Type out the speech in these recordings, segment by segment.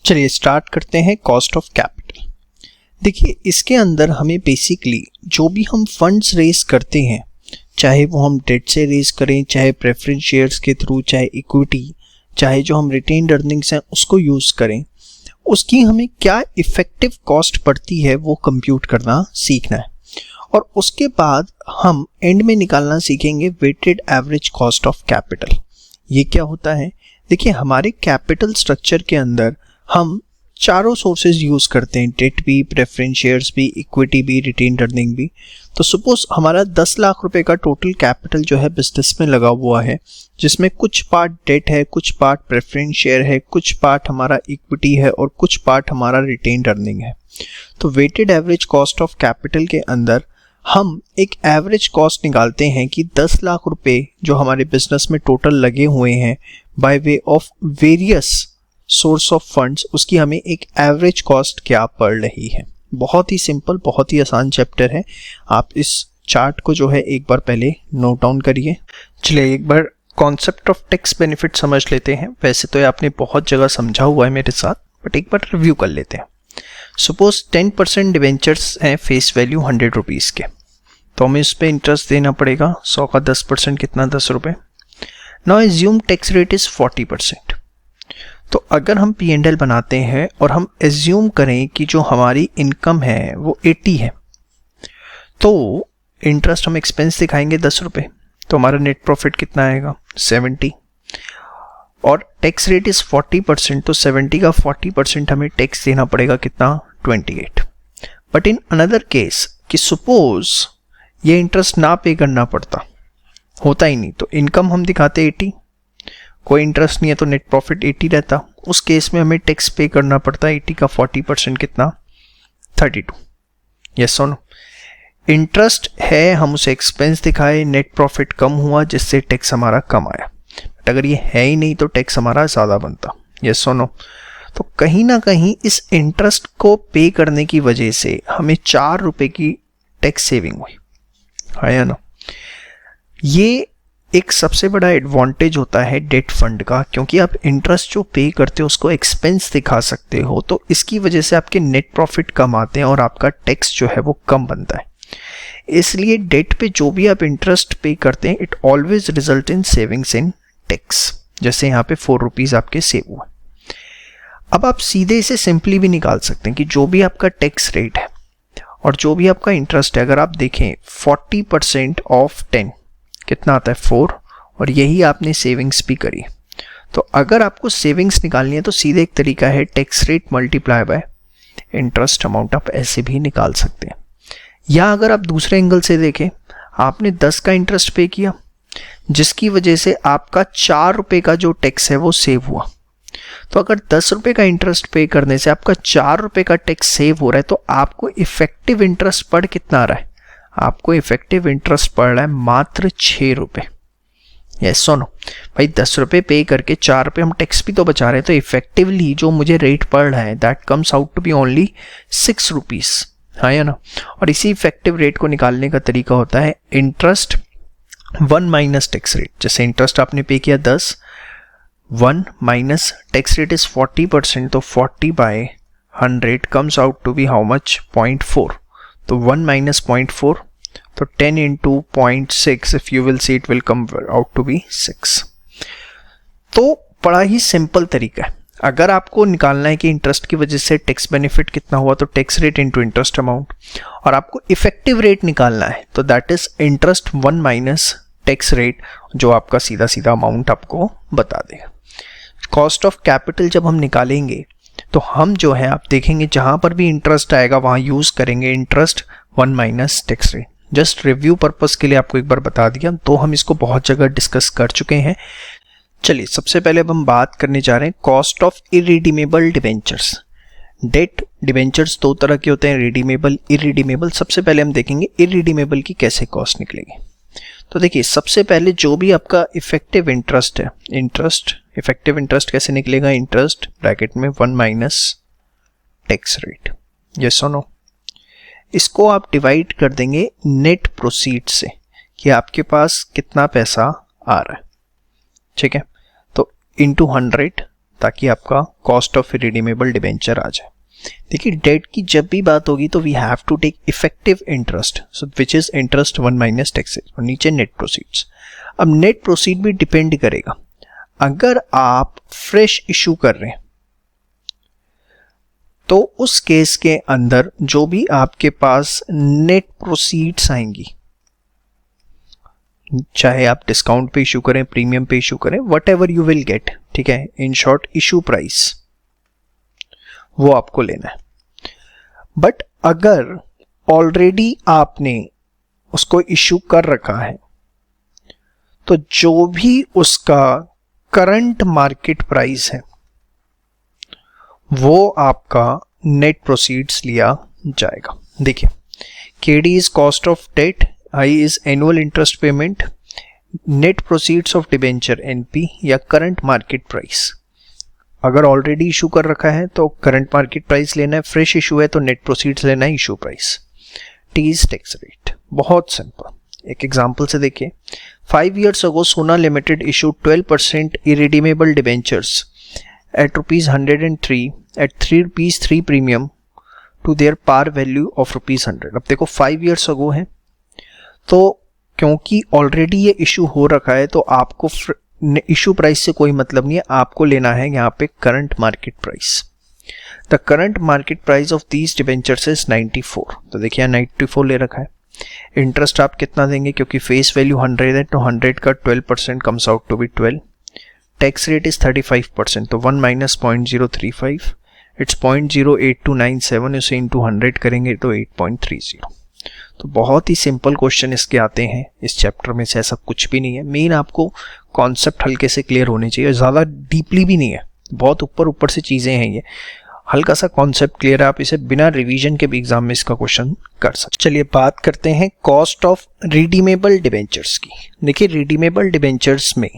चलिए स्टार्ट करते हैं कॉस्ट ऑफ कैपिटल। देखिए इसके अंदर हमें बेसिकली जो भी हम फंड्स रेज करते हैं, चाहे वो हम डेट से रेज करें, चाहे प्रेफरेंस शेयर्स के थ्रू, चाहे इक्विटी, चाहे जो हम रिटेन्ड अर्निंग्स हैं उसको यूज़ करें, उसकी हमें क्या इफ़ेक्टिव कॉस्ट पड़ती है वो कंप्यूट करना सीखना है। और उसके बाद हम एंड में निकालना सीखेंगे weighted average cost of capital. ये क्या होता है? देखिए हमारे कैपिटल स्ट्रक्चर के अंदर हम चारों सोर्सेज यूज़ करते हैं, डेट भी, प्रेफरेंस शेयर्स भी, इक्विटी भी, रिटेन्ड अर्निंग भी। तो सपोज हमारा 10 लाख रुपए का टोटल कैपिटल जो है बिजनेस में लगा हुआ है, जिसमें कुछ पार्ट डेट है, कुछ पार्ट प्रेफरेंस शेयर है, कुछ पार्ट हमारा इक्विटी है और कुछ पार्ट हमारा रिटेन्ड अर्निंग है। तो weighted average cost of capital के अंदर हम एक एवरेज कॉस्ट निकालते हैं कि 10 लाख रुपए जो हमारे बिजनेस में टोटल लगे हुए हैं by way of various source of funds, उसकी हमें एक एवरेज कॉस्ट क्या पड़ रही है। बहुत ही सिंपल, बहुत ही आसान चैप्टर है। आप इस चार्ट को जो है एक बार पहले नोट डाउन करिए। चलिए एक बार कॉन्सेप्ट ऑफ टैक्स बेनिफिट समझ लेते हैं। वैसे तो ये आपने बहुत जगह समझा हुआ है मेरे साथ, बट एक बार रिव्यू कर लेते हैं। सपोज 10% डिवेंचर्स हैं, फेस वैल्यू 100 रुपीज़ के, तो हमें इस पर इंटरेस्ट देना पड़ेगा। 100 का 10% कितना? 10 रुपये। Now assume tax rate is 40%। तो अगर हम P&L बनाते हैं और हम एज्यूम करें कि जो हमारी इनकम है वो 80 है, तो इंटरेस्ट हम एक्सपेंस दिखाएंगे 10 रुपये, तो हमारा नेट प्रॉफिट कितना आएगा? 70। और टैक्स रेट इज़ 40%, तो 70 का 40% हमें टैक्स देना पड़ेगा कितना? 28। बट इन अनदर केस कि सपोज ये इंटरेस्ट ना पे करना पड़ता, होता ही नहीं, तो इनकम हम दिखाते 80, कोई इंटरेस्ट नहीं है तो नेट प्रॉफिट 80 रहता। उस केस में हमें टैक्स पे करना पड़ता है 80 का 40% कितना? 32। यस और नो? इंटरेस्ट है, हम उसे एक्सपेंस दिखाए, नेट प्रॉफिट कम हुआ जिससे टैक्स हमारा कम आया। बट अगर ये है ही नहीं तो टैक्स हमारा ज़्यादा बनता। यस और नो? तो कहीं ना कहीं इस इंटरेस्ट को पे करने की वजह से हमें 4 रुपये की टैक्स सेविंग हुई है या ना? ये एक सबसे बड़ा एडवांटेज होता है डेट फंड का, क्योंकि आप इंटरेस्ट जो पे करते हो उसको एक्सपेंस दिखा सकते हो, तो इसकी वजह से आपके नेट प्रॉफिट कम आते हैं और आपका टैक्स जो है वो कम बनता है। इसलिए डेट पे जो भी आप इंटरेस्ट पे करते हैं, it always result in savings in tax. जैसे यहाँ पे 4 रुपीज़ आपके सेव हुआ। अब आप सीधे इसे सिंपली भी निकाल सकते हैं कि जो भी आपका टैक्स रेट है और जो भी आपका इंटरेस्ट है, अगर आप देखें 40% ऑफ 10 कितना आता है? 4। और यही आपने सेविंग्स भी करी। तो अगर आपको सेविंग्स निकालनी है तो सीधे एक तरीका है tax rate multiply by interest amount, आप ऐसे भी निकाल सकते हैं। या अगर आप दूसरे एंगल से देखें, आपने 10 का इंटरेस्ट पे किया जिसकी वजह से आपका 4 रुपये का जो टैक्स है वो सेव हुआ। तो अगर 10 रुपये का इंटरेस्ट पे करने से आपका 4 रुपये का टैक्स सेव हो रहा है, तो आपको इफेक्टिव इंटरेस्ट पड़ कितना आ रहा है? आपको इफेक्टिव इंटरेस्ट पड़ रहा है मात्र 6 रुपये। यस सुनो भाई, 10 रुपये पे करके 4 रुपये हम टैक्स भी तो बचा रहे हैं, तो इफेक्टिवली जो मुझे रेट पड़ रहा है that comes out to be only 6 rupees, हाँ या ना? और इसी इफेक्टिव रेट को निकालने का तरीका होता है इंटरेस्ट 1 माइनस टैक्स रेट। जैसे इंटरेस्ट आपने पे किया 10, 1 माइनस टैक्स रेट इज 40%, तो 40 by 100 comes out to be how much? 0.4। तो 1 माइनस 0.4, तो 10 into 0.6, if you will see it will come out to be 6। तो बड़ा ही सिंपल तरीका है। अगर आपको निकालना है कि इंटरेस्ट की वजह से टैक्स बेनिफिट कितना हुआ, तो tax rate into interest amount, और आपको इफेक्टिव रेट निकालना है तो that is interest 1 minus tax rate, जो आपका सीधा सीधा अमाउंट आपको बता देगा। कॉस्ट ऑफ कैपिटल जब हम निकालेंगे तो हम जो है आप देखेंगे जहां पर भी इंटरेस्ट आएगा वहां यूज करेंगे interest 1 minus tax rate. Just review purpose के लिए आपको एक बार बता दिया, तो हम इसको बहुत जगह डिस्कस कर चुके हैं। चलिए सबसे पहले अब हम बात करने जा रहे हैं cost of irredeemable debentures. Debt debentures 2 तरह के होते हैं, रिडीमेबल, इरिडीमेबल। सबसे पहले हम देखेंगे इरिडीमेबल की कैसे कॉस्ट निकलेगी। तो देखिए सबसे पहले जो भी आपका इफेक्टिव इंटरेस्ट है, इफेक्टिव इंटरेस्ट कैसे निकलेगा? इंटरेस्ट ब्रैकेट में 1 माइनस टैक्स रेट। यस और नो? इसको आप डिवाइड कर देंगे नेट प्रोसीड से कि आपके पास कितना पैसा आ रहा है, ठीक है? तो इंटू 100, ताकि आपका कॉस्ट ऑफ रिडीमेबल डिबेंचर आ जाए। देखिए डेट की जब भी बात होगी तो we have to take effective interest, so which is interest 1 minus taxes, और नीचे नेट प्रोसीड्स। अब नेट प्रोसीड भी डिपेंड करेगा, अगर आप फ्रेश इशू कर रहे हैं तो उस केस के अंदर जो भी आपके पास नेट प्रोसीड्स आएंगी, चाहे आप डिस्काउंट पे इशू करें, प्रीमियम पे इशू करें, what ever you will get, ठीक है, इन शॉर्ट इशू प्राइस, वो आपको लेना है। बट अगर ऑलरेडी आपने उसको इशू कर रखा है तो जो भी उसका करंट मार्केट प्राइस है वो आपका नेट प्रोसीड्स लिया जाएगा। देखिए KD is cost of debt, I is annual interest payment, net proceeds of debenture NP या करंट मार्केट प्राइस। अगर ऑलरेडी इशू कर रखा है तो करंट मार्केट प्राइस लेना है, फ्रेश इशू है तो नेट प्रोसीड्स लेना है, issue price. T is tax rate. बहुत सिंपल, एक एग्जांपल से देखिए। 5 years ago Sona Limited issued 12% irredeemable debentures at ₹103 at ₹3 premium to their par value of ₹100। अब देखो 5 years ago है तो क्योंकि ऑलरेडी ये इशू हो रखा है तो आपको इशू प्राइस से कोई मतलब नहीं है, आपको लेना है यहाँ पे current market price. The current market price of these debentures is 94। तो देखिए 94 ले रखा है। इंटरेस्ट आप कितना देंगे, क्योंकि फेस वैल्यू 100 है तो 100 का 12% comes out to be 12। Tax rate is 35%, तो 1 माइनस 0.035, इट्स 0.08297, उसे इंटू 100 करेंगे तो 8.30। तो बहुत ही सिंपल क्वेश्चन इसके आते हैं इस चैप्टर में से, ऐसा कुछ भी नहीं है। मेन आपको कॉन्सेप्ट हल्के से क्लियर होने चाहिए, ज़्यादा डीपली भी नहीं है, बहुत ऊपर ऊपर से चीज़ें हैं, ये हल्का सा कॉन्सेप्ट क्लियर है, आप इसे बिना रिवीजन के भी एग्जाम में इसका क्वेश्चन कर सकते। चलिए बात करते हैं कॉस्ट ऑफ रिडीमेबल डिबेंचर्स की। देखिए रिडीमेबल डिबेंचर्स में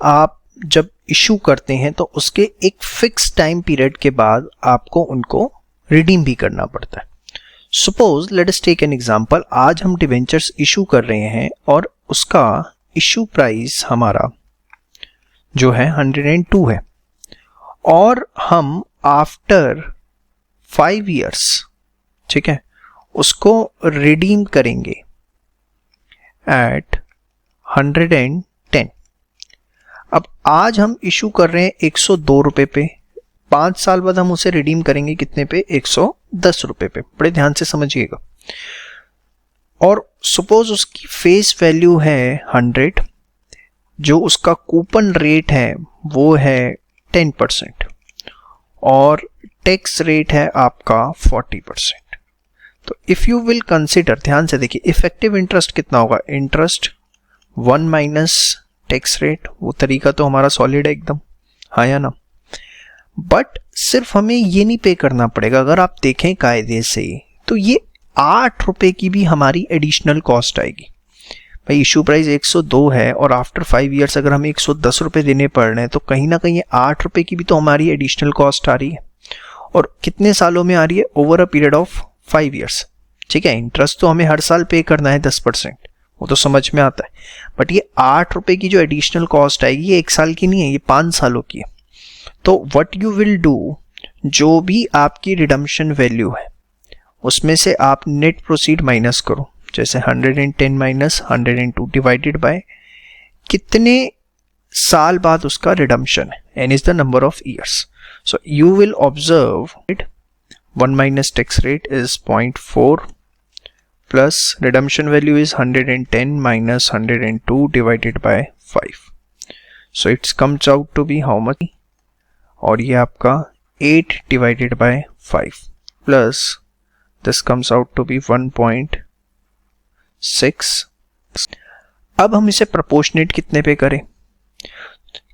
आप जब इशू करते हैं तो उसके एक फिक्स टाइम पीरियड के बाद आपको उनको रिडीम भी करना पड़ता है। Suppose let us take an example, आज हम डिबेंचर्स इशू कर रहे हैं और उसका इशू प्राइस हमारा जो है 102 है और हम आफ्टर 5 years, ठीक है, उसको रिडीम करेंगे एट 110। अब आज हम इशू कर रहे हैं 102 रुपए पे, 5 साल बाद हम उसे रिडीम करेंगे कितने पे, 110 रुपए पे। बड़े ध्यान से समझिएगा। और सपोज उसकी फेस वैल्यू है 100, जो उसका कूपन रेट है वो है 10% और टैक्स रेट है आपका 40%। तो इफ यू विल कंसिडर, ध्यान से देखिए, इफेक्टिव इंटरेस्ट कितना होगा, इंटरेस्ट 1 माइनस टैक्स रेट, वो तरीका तो हमारा सॉलिड है एकदम, हाँ या ना। बट सिर्फ हमें ये नहीं पे करना पड़ेगा, अगर आप देखें कायदे से तो ये 8 रुपए की भी हमारी एडिशनल कॉस्ट आएगी। भाई इशू प्राइस 102 है और आफ्टर 5 years अगर हमें 110 रुपए देने पड़ रहे हैं तो कहीं ना कहीं 8 रुपए की भी तो हमारी एडिशनल कॉस्ट आ रही है। और कितने सालों में आ रही है, over a period of 5 years, ठीक है। इंटरेस्ट तो हमें हर साल पे करना है 10%, वो तो समझ में आता है, बट ये 8 रुपए की जो एडिशनल कॉस्ट आएगी ये 1 साल की नहीं है, ये 5 सालों की है। तो व्हाट यू विल डू, जो भी आपकी रिडम्पशन वैल्यू है उसमें से आप नेट प्रोसीड माइनस करो, जैसे 110 माइनस 102 डिवाइडेड बाय कितने साल बाद उसका रिडम्पशन है, N is the number of years. So you will observe it 1 minus tax rate is 0.4 plus redemption value is 110 minus 102 divided by 5। So it's comes out to be how much, और ये आपका 8 divided by 5 plus this comes out to be 1.6। अब हम इसे proportionate कितने पे करें,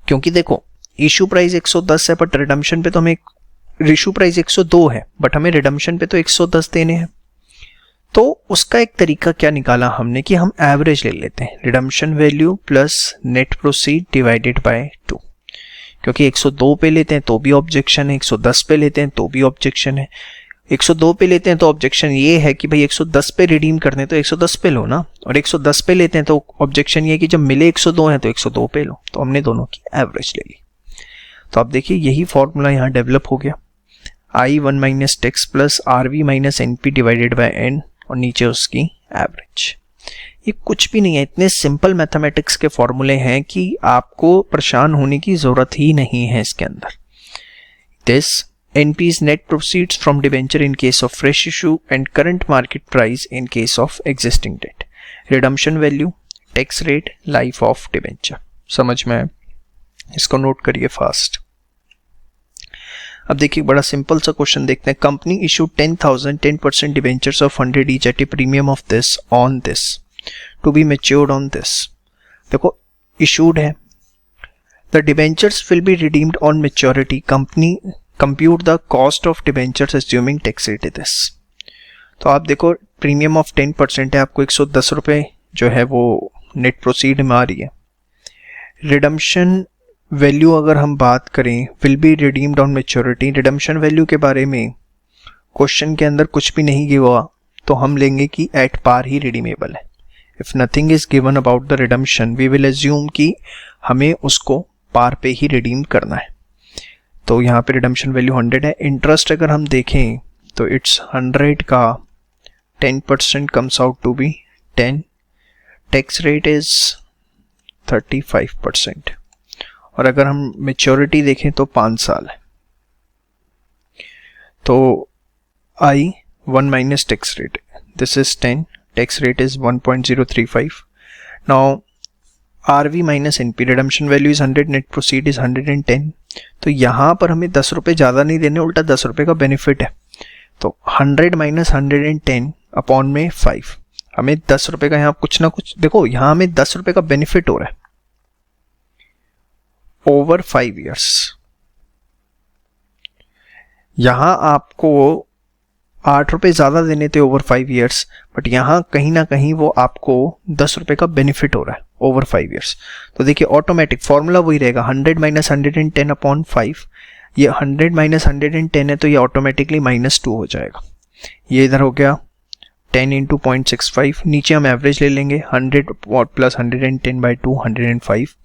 क्योंकि देखो इशू प्राइस 110 है बट रिडम्पशन पे तो हमें, इशू प्राइस 102 है बट हमें रिडम्पशन पे तो 110 देने हैं। तो उसका एक तरीका क्या निकाला हमने कि हम एवरेज ले लेते हैं, redemption value plus net proceed divided by 2। क्योंकि 102 पे लेते हैं तो भी ऑब्जेक्शन है, 110 पे लेते हैं तो भी ऑब्जेक्शन है। 102 पे लेते हैं तो ऑब्जेक्शन ये है कि भाई 110 पे रिडीम करने तो 110 पे लो ना, और 110 पे लेते हैं तो ऑब्जेक्शन ये है कि जब मिले 102 है तो 102 पे लो। तो हमने दोनों की एवरेज ले ली। तो आप देखिए यही फॉर्मूला यहाँ डेवलप हो गया, I1 minus tax plus RV minus NP divided by N और नीचे उसकी एवरेज। ये कुछ भी नहीं है, इतने सिंपल मैथमेटिक्स के फॉर्मूले हैं कि आपको परेशान होने की ज़रूरत ही नहीं है इसके अंदर। This NP is net proceeds from debenture in case of fresh issue and current market price in case of existing debt. Redemption value, tax rate, life of debenture। समझ में आए? इसको नोट करिए फास्ट। अब देखिए बड़ा सिंपल सा question देखते हैं। Company issue 10% debentures of 100 each at a premium of this on this to be matured on this. देखो इशूड है, the debentures will be redeemed on maturity, company compute the cost of debentures assuming tax rate this. तो आप देखो premium of 10% है, आपको 110 रुपये जो है वो नेट प्रोसीड में आ रही है। रिडम्पशन वैल्यू अगर हम बात करें, will be redeemed on maturity, redemption value के बारे में क्वेश्चन के अंदर कुछ भी नहीं गिवा हुआ, तो हम लेंगे कि एट पार ही रिडीमेबल है। If nothing is given about the redemption we will assume कि हमें उसको पार पे ही रिडीम करना है। तो यहाँ पे रिडम्पशन वैल्यू 100 है। इंटरेस्ट अगर हम देखें तो इट्स 100 का 10% comes out to be 10, tax rate is 35%, और अगर हम मेच्योरिटी देखें तो 5 साल है। तो I1 minus tax rate, this is 10, tax rate is 1.035। Now RV minus NP, redemption value is 100, net proceed is 110। तो यहाँ पर हमें 10 रुपये ज़्यादा नहीं देने, उल्टा 10 रुपये का बेनिफिट है। तो 100 माइनस 110 अपॉन में 5, हमें 10 रुपये का यहाँ कुछ ना कुछ, देखो यहाँ हमें 10 रुपये का बेनिफिट हो रहा है ओवर 5 ईयर्स। यहाँ आपको 8 रुपये ज़्यादा देने थे ओवर 5 ईयर्स, बट यहाँ कहीं ना कहीं वो आपको 10 रुपये का बेनिफिट हो रहा है ओवर 5 ईयर्स। तो देखिए ऑटोमेटिक फॉर्मूला वही रहेगा, 100 माइनस 110 अपॉन 5। ये 100 माइनस 110 है तो ये ऑटोमेटिकली -2 हो जाएगा। ये इधर हो गया 10 इंटू 0.65, नीचे हम एवरेज ले लेंगे 100 plus 110 by 2, 105।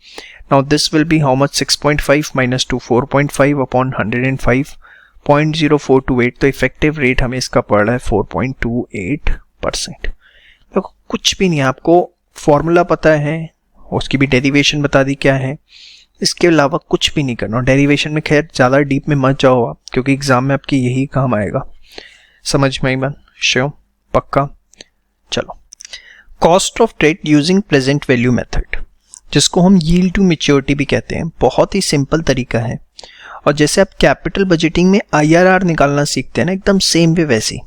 Now this will be how much, 6.5 minus 2, 4.5 upon 105, 0.0428। तो इफेक्टिव रेट हमें इसका पड़ रहा है 4.28%। देखो कुछ भी नहीं, आपको फॉर्मूला पता है, उसकी भी डेरिवेशन बता दी क्या है, इसके अलावा कुछ भी नहीं करना। डेरिवेशन में खैर ज़्यादा डीप में मत जाओ आप, क्योंकि एग्जाम में आपकी यही काम आएगा। समझ में आई बात? श्योर, पक्का? चलो, cost of trade using present value method, जिसको हम यील्ड टू मैच्योरिटी भी कहते हैं, बहुत ही सिंपल तरीका है। और जैसे आप कैपिटल बजटिंग में IRR निकालना सीखते हैं ना, एकदम सेम वे वैसे।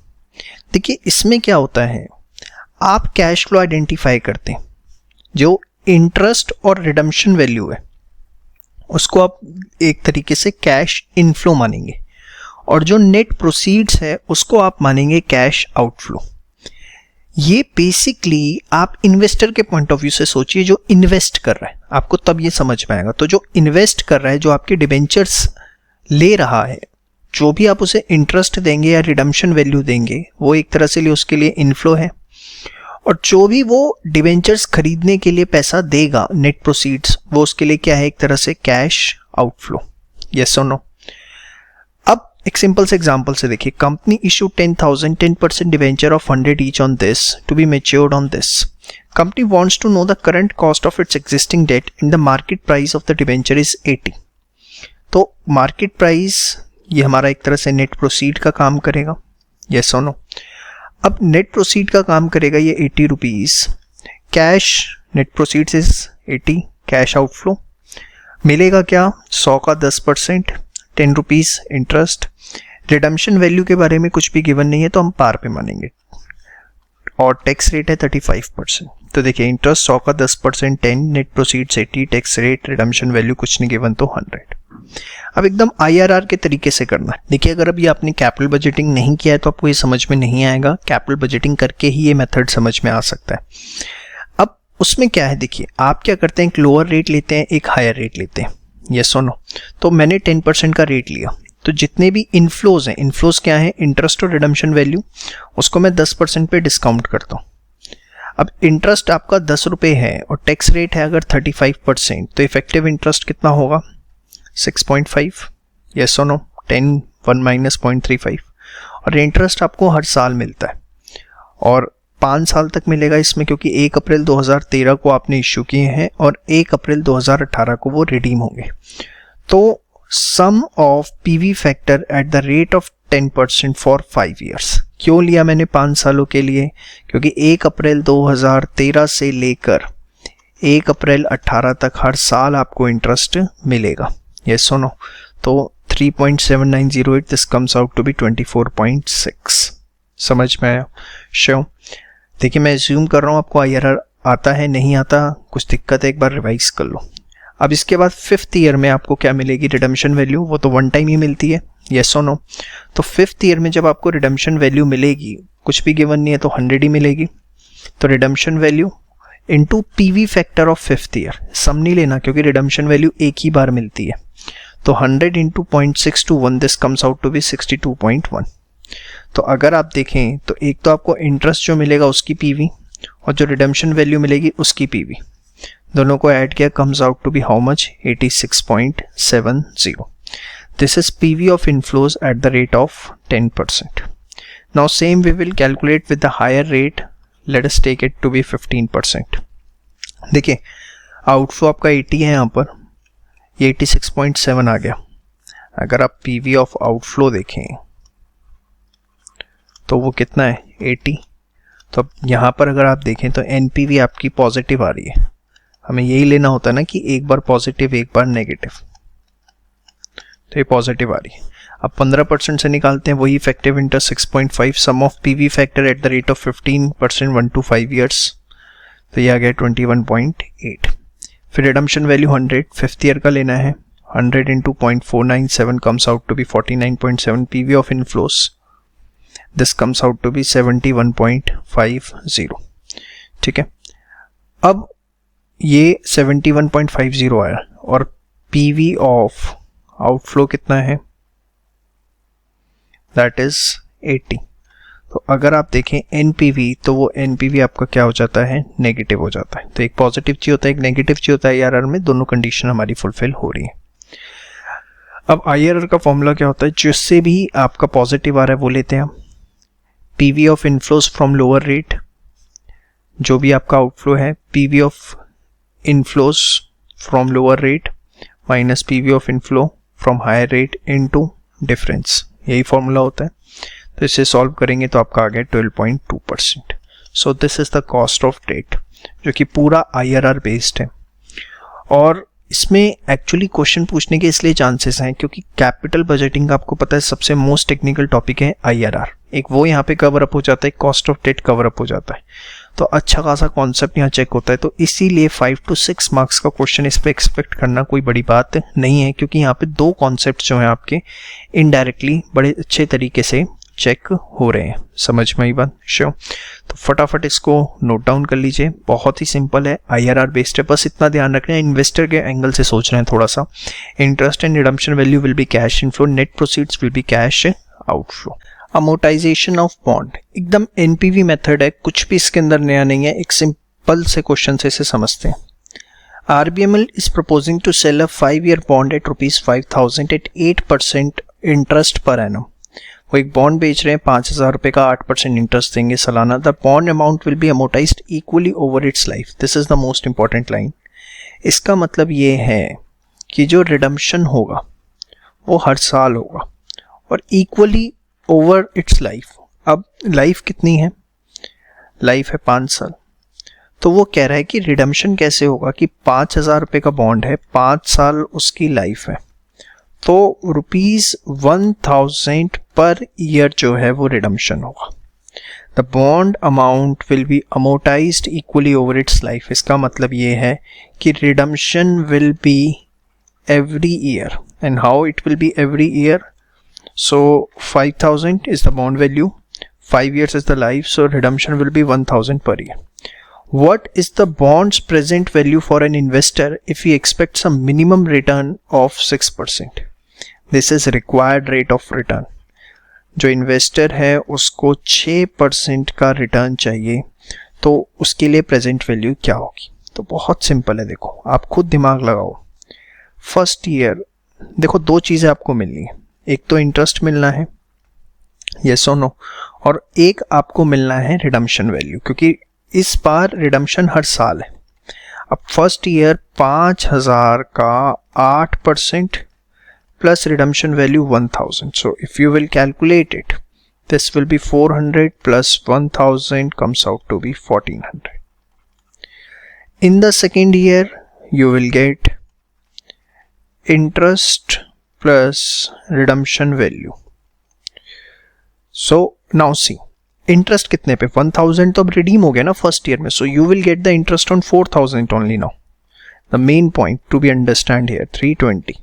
देखिए इसमें क्या होता है, आप कैश फ्लो आइडेंटिफाई करते हैं, जो इंटरेस्ट और रिडम्पशन वैल्यू है उसको आप एक तरीके से कैश इनफ्लो मानेंगे, और जो नेट प्रोसीड्स है उसको आप मानेंगे कैश आउटफ्लो। ये बेसिकली आप इन्वेस्टर के पॉइंट ऑफ व्यू से सोचिए, जो इन्वेस्ट कर रहा है, आपको तब ये समझ में आएगा। तो जो इन्वेस्ट कर रहा है, जो आपके डिबेंचर्स ले रहा है, जो भी आप उसे इंटरेस्ट देंगे या रिडम्पशन वैल्यू देंगे, वो एक तरह से लिए उसके लिए इनफ्लो है, और जो भी वो डिबेंचर्स खरीदने के लिए पैसा देगा नेट प्रोसीड्स, वो उसके लिए क्या है, एक तरह से कैश आउटफ्लो। यस और नो? अब एक सिंपल से एग्जांपल से देखिए, company issue 10% debenture of 100 each on this to be matured on this. Company wants to know the current cost of its existing debt in the market price of the debenture is 80। तो market price ये हमारा एक तरह से net proceed का काम करेगा। Yes और नो? अब नेट प्रोसीड का काम करेगा ये 80 rupees, cash net proceeds is 80, cash outflow मिलेगा क्या, 100 का 10%, 10 रुपीज़ इंटरेस्ट। रिडम्पशन वैल्यू के बारे में कुछ भी गिवन नहीं है तो हम पार पे मानेंगे, और टैक्स रेट है 35%। तो देखिए इंटरेस्ट 100 का 10%, 10, net proceeds 80, tax rate, redemption value कुछ नहीं गिवन तो 100। अब एकदम IRR के तरीके से करना है। देखिए अगर अभी आपने कैपिटल बजटिंग नहीं किया है तो आपको ये समझ में नहीं आएगा, कैपिटल बजटिंग करके ही ये मेथड समझ में आ सकता है। अब उसमें क्या है, देखिए आप क्या करते हैं, एक लोअर रेट लेते हैं, एक हायर रेट लेते हैं। यस और नो? तो मैंने 10% का रेट लिया, तो जितने भी इनफ्लोज हैं, इनफ्लोज क्या है, इंटरेस्ट और रिडम्पशन वैल्यू, उसको मैं 10% पे डिस्काउंट करता हूँ। अब इंटरेस्ट आपका 10 रुपये है और टैक्स रेट है अगर 35%, तो इफेक्टिव इंटरेस्ट कितना होगा, 6.5, यस और नो, 10, 1 माइनस 0.35, और इंटरेस्ट आपको हर साल मिलता है और 5 साल तक मिलेगा इसमें, क्योंकि 1 अप्रैल 2013 को आपने इश्यू किए हैं और 1 अप्रैल 2018 को वो रिडीम होंगे। तो sum of PV factor at the rate of 10% for 5 years. क्यों लिया मैंने 5 सालों के लिए? क्योंकि 1 अप्रैल 2013 से लेकर 1 अप्रैल 18 तक हर साल आपको इंटरेस्ट मिलेगा, यस और नो। तो 3.7908, this comes out to be 24.6। समझ में आया? श्योर। देखिए मैं एज्यूम कर रहा हूँ आपको IRR आता है, नहीं आता कुछ दिक्कत है, एक बार रिवाइज कर लो। अब इसके बाद 5th ईयर में आपको क्या मिलेगी? Redemption value. वो तो 1 टाइम ही मिलती है, यस और नो। तो 5th ईयर में जब आपको रिडम्पशन वैल्यू मिलेगी, कुछ भी गिवन नहीं है तो 100 ही मिलेगी। तो redemption value into PV factor of 5th year, sum नहीं लेना क्योंकि रिडम्पशन वैल्यू एक ही बार मिलती है। तो 100 into 0.621, this comes out to be 62.1। तो अगर आप देखें तो एक तो आपको इंटरेस्ट जो मिलेगा उसकी पीवी और जो रिडम्पशन वैल्यू मिलेगी उसकी पीवी, दोनों को ऐड किया, comes out to be how much? 86.70। This is PV of inflows at the rate of 10%। Now same we will calculate with the higher rate, let us take it to be 15%। देखिए outflow आपका 80 है, यहाँ पर ये 86.7 आ गया। अगर आप PV of outflow देखें तो वो कितना है? 80। तो अब यहाँ पर अगर आप देखें तो एनपीवी आपकी पॉजिटिव आ रही है। हमें यही लेना होता है ना कि एक बार पॉजिटिव एक बार नेगेटिव, तो ये पॉजिटिव आ रही है। अब 15% से निकालते हैं, वही effective interest 6.5, sum of PV factor at the rate of 15% 1 to 5 years, तो ये आ गया 21.8। फिर रिडम्पशन वैल्यू 100, 5th ईयर का लेना है, 100 into 0.497 comes out to be 49.7 PV of inflows, this comes out to be 71.50। ठीक है, अब ये 71.50 आया और पीवी ऑफ आउटफ्लो कितना है? That is 80। तो अगर आप देखें एनपीवी, तो वो एनपीवी आपका क्या हो जाता है? नेगेटिव हो जाता है। तो एक पॉजिटिव चाहिए होता है, एक नेगेटिव चाहिए होता है IRR में, दोनों कंडीशन हमारी फुलफिल हो रही है। अब IRR का फॉर्मूला क्या होता है? जिससे भी आपका पॉजिटिव आ रहा है वो लेते हैं हम, PV of inflows from lower rate, जो भी आपका आउटफ्लो है, PV of inflows from lower rate minus PV of inflow from higher rate into difference, यही फॉर्मूला होता है। तो इसे सॉल्व करेंगे तो आपका आ गया 12.2%। So this is the cost of debt, जो कि पूरा IRR बेस्ड है। और इसमें एक्चुअली क्वेश्चन पूछने के इसलिए चांसेस हैं क्योंकि कैपिटल बजटिंग का आपको पता है सबसे मोस्ट टेक्निकल टॉपिक है IRR। एक वो यहाँ पे कवर अप हो जाता है, cost of debt cover up हो जाता है, तो अच्छा खासा कॉन्सेप्ट यहाँ चेक होता है। तो इसीलिए 5 to 6 मार्क्स का क्वेश्चन इस पे एक्सपेक्ट करना कोई बड़ी बात नहीं है, क्योंकि यहाँ पे 2 कॉन्सेप्ट जो हैं आपके इनडायरेक्टली बड़े अच्छे तरीके से चेक हो रहे हैं। समझ में आई बात? श्योर। तो फटाफट इसको नोट डाउन कर लीजिए, बहुत ही सिंपल है, IRR बेस्ड है। बस इतना ध्यान रखना है, इन्वेस्टर के एंगल से सोच रहे हैं थोड़ा सा। Interest and redemption value will be cash inflow, net proceeds will be cash outflow. Amortisation of bond एकदम एनपीवी मेथड है, कुछ भी इसके अंदर नया नहीं है, एक सिंपल से क्वेश्चन से इसे समझते हैं। RBML is proposing to sell a 5-year bond at ₹5,000 at 8% interest per annum. वो एक बॉन्ड बेच रहे हैं 5,000 रुपए का, 8% इंटरेस्ट देंगे सालाना। The bond amount will be amortised equally over it's life. This is the most important line. इसका मतलब ये है कि जो रिडम्पशन होगा वो हर साल होगा और इक्वली ओवर इट्स लाइफ। अब लाइफ कितनी है? लाइफ है 5 साल। तो वो कह रहा है कि रिडम्पशन कैसे होगा कि 5,000 रुपए का बॉन्ड है, 5 साल उसकी लाइफ है, तो ₹1,000 पर ईयर जो है वो रिडम्पशन होगा। The bond amount will be amortised equally over it's life. इसका मतलब ये है कि redemption will be every year. And how it will be every year? So 5,000 is the bond value, 5 years is the life, so redemption will be 1,000 per year. What is the bond's present value for an investor if he expects a minimum return of 6%? This is required rate of return. जो investor है उसको 6% का return चाहिए, तो उसके लिए present value क्या होगी? तो बहुत सिंपल है, देखो आप खुद दिमाग लगाओ। फर्स्ट ईयर देखो दो चीज़ें आपको मिलनी है, एक तो इंटरेस्ट मिलना है, यस और नो, और एक आपको मिलना है रिडम्पशन वैल्यू, क्योंकि इस बार रिडम्पशन हर साल है। अब फर्स्ट ईयर 5000 का 8% plus redemption value 1000, so if you will calculate it, this will be 400 plus 1000 comes out to be 1400. In the second year you will get interest plus redemption value. So now see, interest कितने पे, 1000 तो अब redeem हो गया ना first year में, so you will get the interest on 4000 only now. The main point to be understand here 320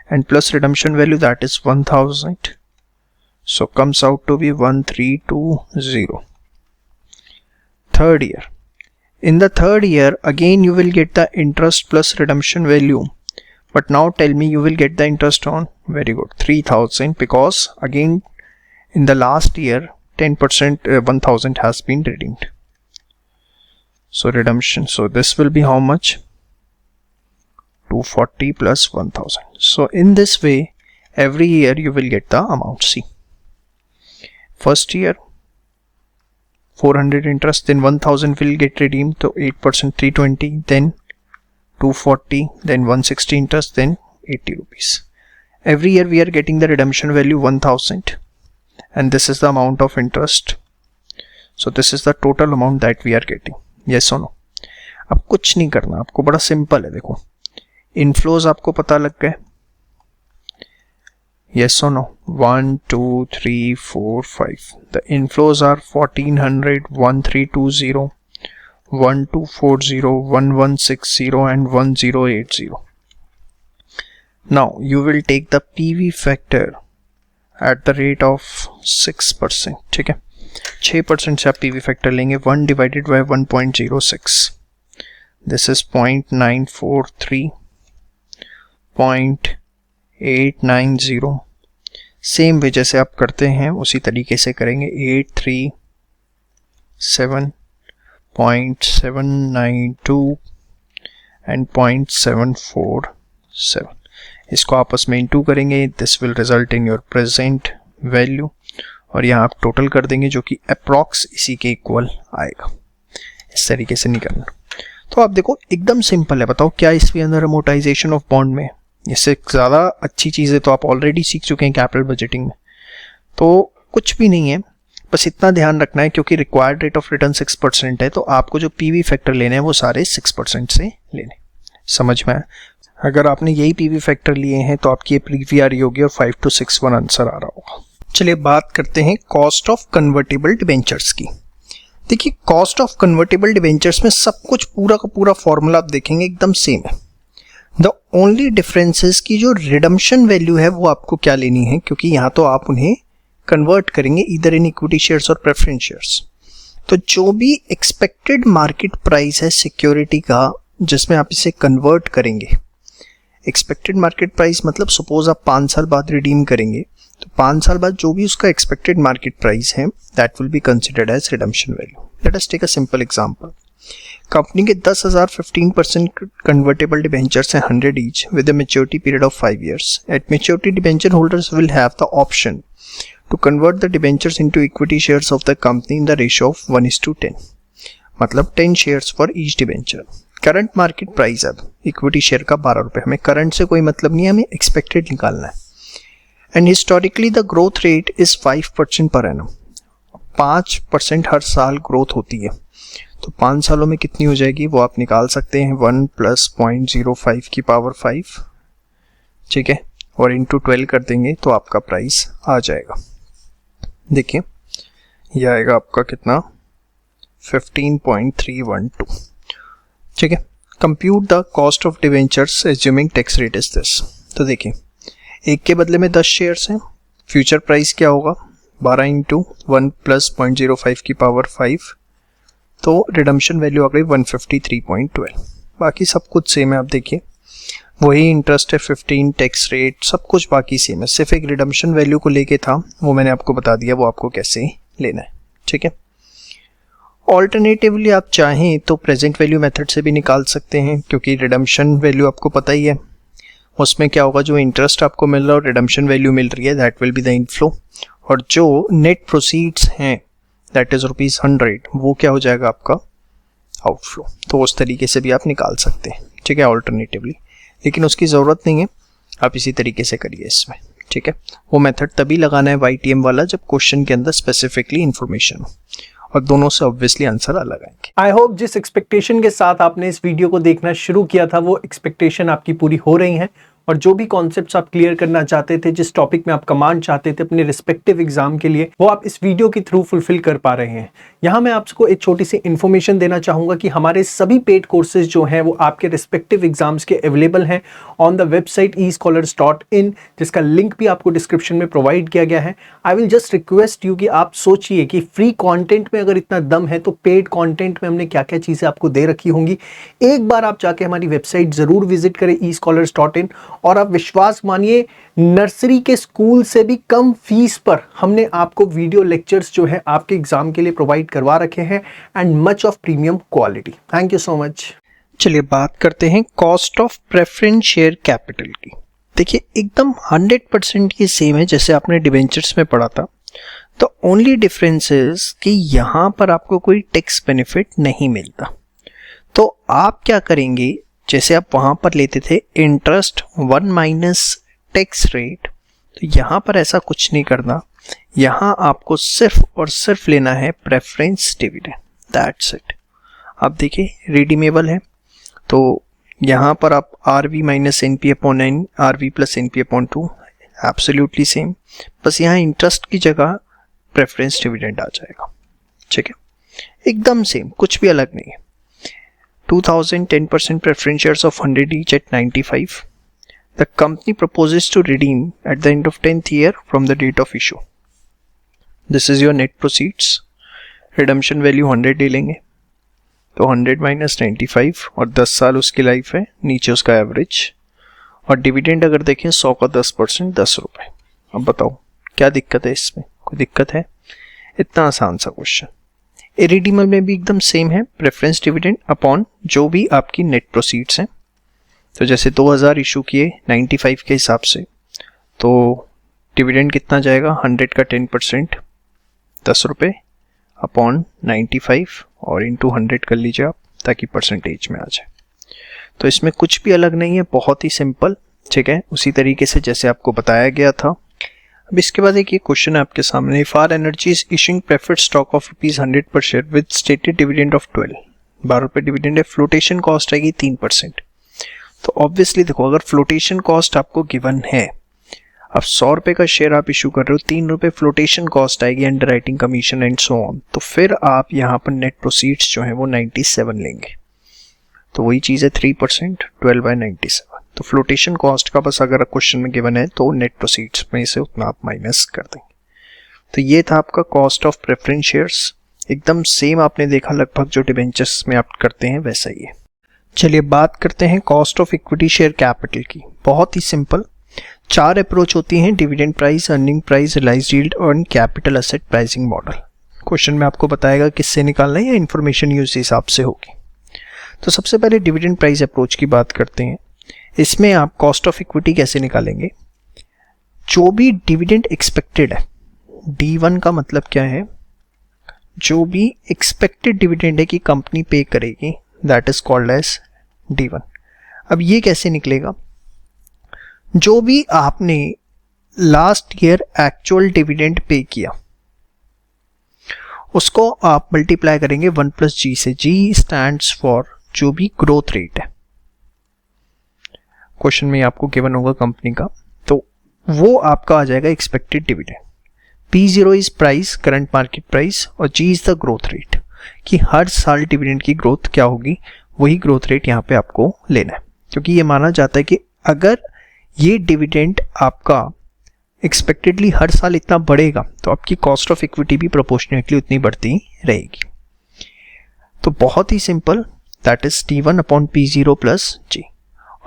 and plus redemption value, that is 1000. So comes out to be 1320. Third year. In the third year again you will get the interest plus redemption value, but now tell me you will get the interest on, very good, 3000, because again in the last year 10% 1000 has been redeemed. So redemption, so this will be how much, 240 plus 1000. So in this way every year you will get the amount. See, first year 400 interest, then 1000 will get redeemed, so 8% 320, then 240, then 160 interest, then 80 rupees. Every year we are getting the redemption value 1000 and this is the amount of interest. So this is the total amount that we are getting, yes or no. अब कुछ नहीं करना, आपको बड़ा simple है, देखो inflows आपको पता लग गए, yes or no, 1 2 3 4 5. The inflows are 1400, 1320, 1240, 1160 and 1080. Now you will take the PV factor at the rate of 6%. ठीक है, 6% से आप PV factor लेंगे, 1 divided by 1.06. This is 0.943, 0.890. Same way जैसे आप करते हैं उसी तरीके से करेंगे, 837.792 एंड 0.747. इसको आपस में इंटू करेंगे, this will result in your present value, और यहाँ आप टोटल कर देंगे जो कि अप्रॉक्स इसी के इक्वल आएगा। इस तरीके से नहीं करना। तो आप देखो एकदम सिंपल है। बताओ क्या इसके अंदर अमोर्टाइजेशन ऑफ बॉन्ड में, इससे ज़्यादा अच्छी चीज़ें तो आप ऑलरेडी सीख चुके हैं कैपिटल बजटिंग में, तो कुछ भी नहीं है। बस इतना ध्यान रखना है क्योंकि रिक्वायर्ड रेट ऑफ रिटर्न 6% है, तो आपको जो पीवी फैक्टर लेने हैं वो सारे 6% से लेने। समझ में आया? अगर आपने यही पीवी फैक्टर लिए हैं तो आपकी पीवी आ रही होगी और 5 to 6 1 आंसर आ रहा होगा। चलिए बात करते हैं कॉस्ट ऑफ कन्वर्टेबल डिबेंचर्स की। देखिए कॉस्ट ऑफ कन्वर्टेबल डिबेंचर्स में सब कुछ पूरा का पूरा फॉर्मूला आप देखेंगे एकदम सेम है। द ओनली डिफरेंसेस की जो रिडम्पशन वैल्यू है वो आपको क्या लेनी है, क्योंकि यहाँ तो आप उन्हें कन्वर्ट करेंगे इधर इन इक्विटी शेयर्स और प्रेफरेंस शेयर्स। तो जो भी एक्सपेक्टेड मार्केट प्राइस है सिक्योरिटी का जिसमें आप इसे कन्वर्ट करेंगे, एक्सपेक्टेड मार्केट प्राइस मतलब सपोज आप 5 साल बाद रिडीम करेंगे तो 5 साल बाद जो भी उसका एक्सपेक्टेड मार्केट प्राइस है that will be considered as redemption value. Let us take a simple example. Company के 10,000 15% कन्वर्टेबल डिबेंचर्स हैं 100 each with a maturity period of 5 years। At maturity debenture holders will have the option to convert the debentures into equity shares of the company in the ratio of 1:10, मतलब 10 shares for each debenture। Current market price अब equity share का 12 रुपये, हमें current से कोई मतलब नहीं है, हमें एक्सपेक्टेड निकालना है। And historically the growth rate is 5% per annum, 5% हर साल ग्रोथ होती है। तो 5 सालों में कितनी हो जाएगी वो आप निकाल सकते हैं, 1 + 0.05 की पावर 5, ठीक है, और इंटू 12 कर देंगे तो आपका प्राइस आ जाएगा। देखिए यह आएगा आपका कितना, 15.312, ठीक है। Compute the cost of debentures assuming tax rate is this. तो देखिए एक के बदले में 10 शेयर्स हैं, फ्यूचर प्राइस क्या होगा 12 × 1 + 0.05 की पावर 5, तो रिडम्पशन वैल्यू आ गई 153.12। बाकी सब कुछ सेम है, आप देखिए वही इंटरेस्ट है 15, टैक्स रेट सब कुछ बाकी सेम है, सिर्फ एक रिडम्पशन वैल्यू को लेके था वो मैंने आपको बता दिया वो आपको कैसे लेना है, ठीक है। ऑल्टरनेटिवली आप चाहें तो प्रेजेंट वैल्यू मेथड से भी निकाल सकते हैं क्योंकि रिडम्पशन वैल्यू आपको पता ही है, उसमें क्या होगा, जो इंटरेस्ट आपको मिल रहा है और रिडम्पशन वैल्यू मिल रही है, that will be the inflow, और जो नेट प्रोसीड्स हैं दैट इज ₹100, वो क्या हो जाएगा आपका आउटफ्लो। तो उस तरीके से भी आप निकाल सकते हैं, ठीक है, ऑल्टरनेटिवली, लेकिन उसकी ज़रूरत नहीं है, आप इसी तरीके से करिए इसमें, ठीक है। वो मेथड तभी लगाना है YTM वाला जब क्वेश्चन के अंदर स्पेसिफिकली इन्फॉर्मेशन हो, और दोनों से ऑब्वियसली आंसर अलग आएंगे। आई होप जिस एक्सपेक्टेशन के साथ आपने इस वीडियो को देखना शुरू किया था वो एक्सपेक्टेशन आपकी पूरी हो रही है, और जो भी कॉन्सेप्ट्स आप क्लियर करना चाहते थे, जिस टॉपिक में आप कमांड चाहते थे अपने रिस्पेक्टिव एग्जाम के लिए, वो आप इस वीडियो के थ्रू फुलफिल कर पा रहे हैं। यहाँ मैं आपको एक छोटी सी इन्फॉर्मेशन देना चाहूँगा कि हमारे सभी पेड कोर्सेज जो हैं वो आपके रिस्पेक्टिव एग्जाम्स के अवेलेबल हैं ऑन द वेबसाइट eScholars.in, जिसका लिंक भी आपको डिस्क्रिप्शन में प्रोवाइड किया गया है। I will just request you कि आप सोचिए कि फ्री कॉन्टेंट में अगर इतना दम है तो पेड कॉन्टेंट में हमने क्या क्या चीज़ें आपको दे रखी होंगी। एक बार आप जाके हमारी वेबसाइट ज़रूर विजिट करें eScholars.in, और आप विश्वास मानिए नर्सरी के स्कूल से भी कम फीस पर हमने आपको वीडियो लेक्चर्स जो है आपके एग्जाम के लिए प्रोवाइड करवा रखे हैं, and much of premium quality. Thank you so much. चलिए बात करते हैं cost of preference share capital की। देखिए एकदम 100% ये सेम है जैसे आपने डिबेंचर्स में पढ़ा था। द ओनली डिफरेंस इज कि यहाँ पर आपको कोई टैक्स बेनिफिट नहीं मिलता। तो आप क्या करेंगे, जैसे आप वहां पर लेते थे इंटरेस्ट 1 माइनस टैक्स रेट, तो यहाँ पर ऐसा कुछ नहीं करना। यहाँ आपको सिर्फ और सिर्फ लेना है प्रेफरेंस डिविडेंड, दैट्स इट। अब देखिए रिडीमेबल है, तो यहाँ पर आप RV minus NP/N, RV plus NP/2, absolutely same, बस यहाँ इंटरेस्ट की जगह प्रेफरेंस डिविडेंड आ जाएगा, ठीक है, एकदम सेम, कुछ भी अलग नहीं है। 2000 10% preference shares of 100 each at 95. The company proposes to redeem at the end of 10th year from the date of issue. This is your net proceeds. Redemption value 100 ले लेंगे, तो 100 माइनस 95, और 10 साल उसकी लाइफ है, नीचे उसका एवरेज, और डिविडेंड अगर देखें 100 का 10% ₹10। अब बताओ क्या दिक्कत है इसमें, कोई दिक्कत है? इतना आसान सा क्वेश्चन। इरिडीमेबल में भी एकदम सेम है, प्रेफरेंस डिविडेंड अपॉन जो भी आपकी नेट प्रोसीड्स हैं। तो जैसे 2000 इशू किए 95 के हिसाब से, तो डिविडेंड कितना जाएगा, 100 का 10% ₹10 अपॉन 95 और इंटू 100 कर लीजिए आप, ताकि परसेंटेज में आ जाए। तो इसमें कुछ भी अलग नहीं है, बहुत ही सिंपल, ठीक है, उसी तरीके से जैसे आपको बताया गया था। अब इसके बाद एक ये क्वेश्चन है आपके सामने, if energy is issuing preferred stock of ₹100 पर share with stated dividend of 12 रुपए डिविडेंड है, फ्लोटेशन कॉस्ट आएगी 3%। तो ऑब्वियसली देखो, अगर फ्लोटेशन कॉस्ट आपको गिवन है, अब ₹100 का शेयर आप इशू कर रहे हो, ₹3 फ्लोटेशन कॉस्ट आएगी, under writing commission and so on, तो फिर आप यहाँ पर नेट प्रोसीड्स जो है वो 97 लेंगे। तो वही चीज़ है 3%, 12/97। तो फ्लोटेशन कॉस्ट का बस अगर क्वेश्चन में गिवन है तो नेट प्रोसीड्स में से उतना आप माइनस कर देंगे। तो ये था आपका कॉस्ट ऑफ प्रेफरेंस शेयर्स, एकदम सेम आपने देखा लगभग जो डिबेंचर्स में आप करते हैं वैसा ही है। चलिए बात करते हैं cost of equity share capital की। बहुत ही सिंपल, 4 अप्रोच होती हैं, dividend price, earning price, realized yield और capital asset pricing model. Question में आपको बताएगा किससे निकालना है या इन्फॉर्मेशन यूज हिसाब से होगी। तो सबसे पहले डिविडेंड प्राइस अप्रोच की बात करते हैं। इसमें आप कॉस्ट ऑफ इक्विटी कैसे निकालेंगे, जो भी डिविडेंड एक्सपेक्टेड है, D1 का मतलब क्या है, जो भी एक्सपेक्टेड डिविडेंड है कि कंपनी पे करेगी, that is called as D1। अब ये कैसे निकलेगा, जो भी आपने last year actual dividend pay किया उसको आप मल्टीप्लाई करेंगे 1 + G से। G स्टैंड्स फॉर जो भी ग्रोथ रेट है, क्वेश्चन में आपको गिवन होगा कंपनी का, तो वो आपका आ जाएगा expected dividend. P0 is price, current market price, और G is the growth rate, कि हर साल डिविडेंड की ग्रोथ क्या होगी, वही ग्रोथ रेट यहाँ पे आपको लेना है, क्योंकि ये माना जाता है कि अगर ये डिविडेंड आपका एक्सपेक्टेडली हर साल इतना बढ़ेगा तो आपकी कॉस्ट ऑफ इक्विटी भी प्रोपोर्शनेटली उतनी बढ़ती रहेगी। तो बहुत ही simple, that is T1 upon P0 + G।